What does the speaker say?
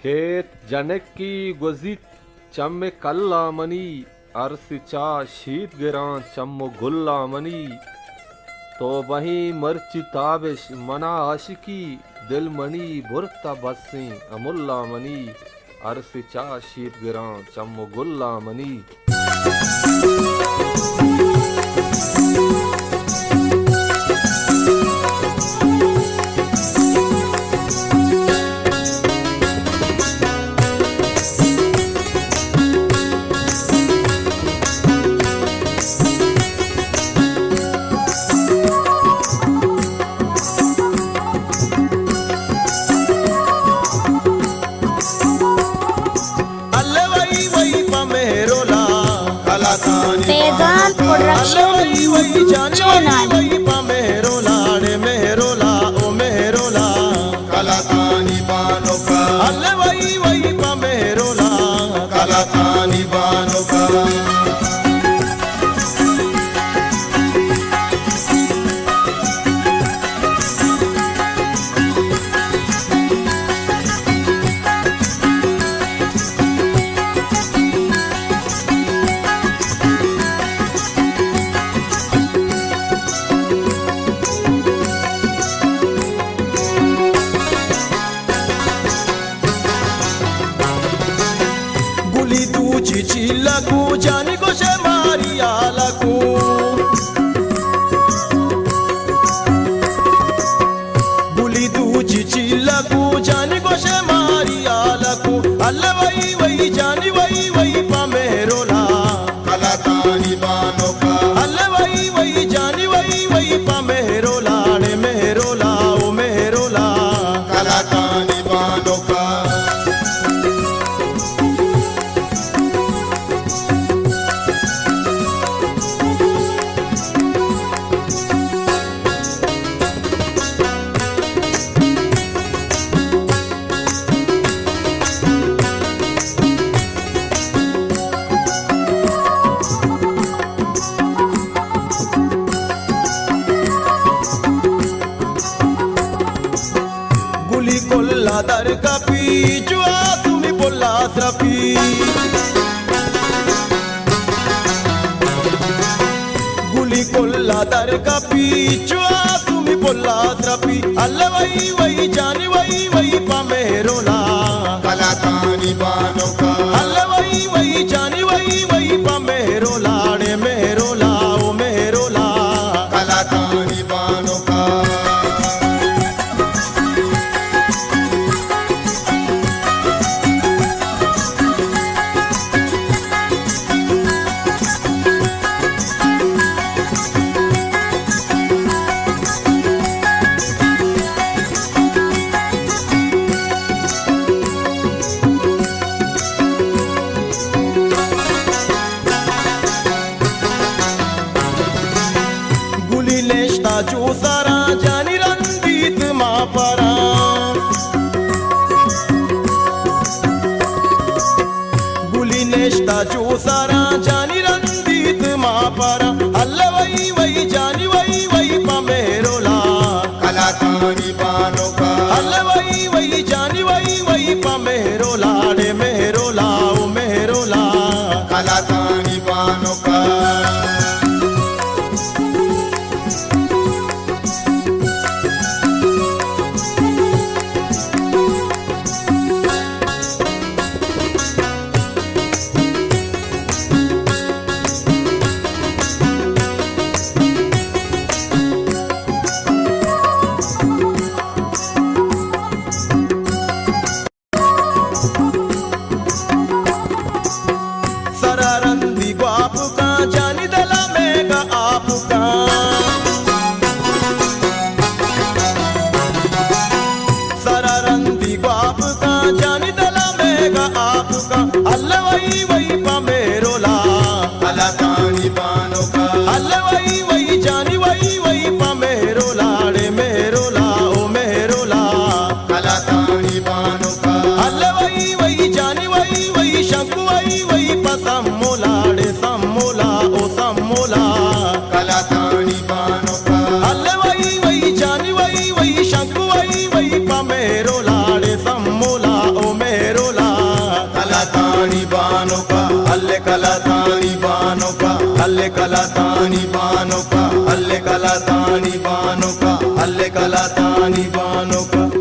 खेत जनक की गुजित चम कल्ला मनी अरस चा शीत गिरा चम गुल्ला मनी तो वही मर्च ताबिश मना आशिकी दिल मनी बुरता बसी अमुल्ला मनी अरस चा शीत गिरा चम गुल्ला मनी। Paigam production channel. చిచిలకు జానికొషే మారియాలకు బులిదు చిచిలకు జానికొషే మారియాలకు అల్లవై వై జాని వై వై పమేరోలా కలతాని బానోకా అల్లవై వై జాని వై వై పమేరోలా నే మెహరోలా ఓ మెహరోలా కలతాని బానోకా dar kapi jua tumi bolla srapi guli kolla dar kapi jua tumi bolla srapi allavai vai jani vai vai pamerola kalatani banoka allavai vai jani vai vai pamerola de merola o merola kalatani banoka చూసారా జాని రంజిత్ మాపరా గులి నేష్ట చూసారా జాని రంజిత్ మాపరా అల్లవై వై జాని వై వై పమేరోలా కలతాని బానోకా అల్లవై వై జాని వై వై పమేరోలా డే మెహరోలా ఓ మెహరోలా కలతాని బానోకా अल्ले कला तानी बानो का, अल्ले कला तानी बानो का, अल्ले कला तानी बानो का, अल्ले कला तानी बानो का।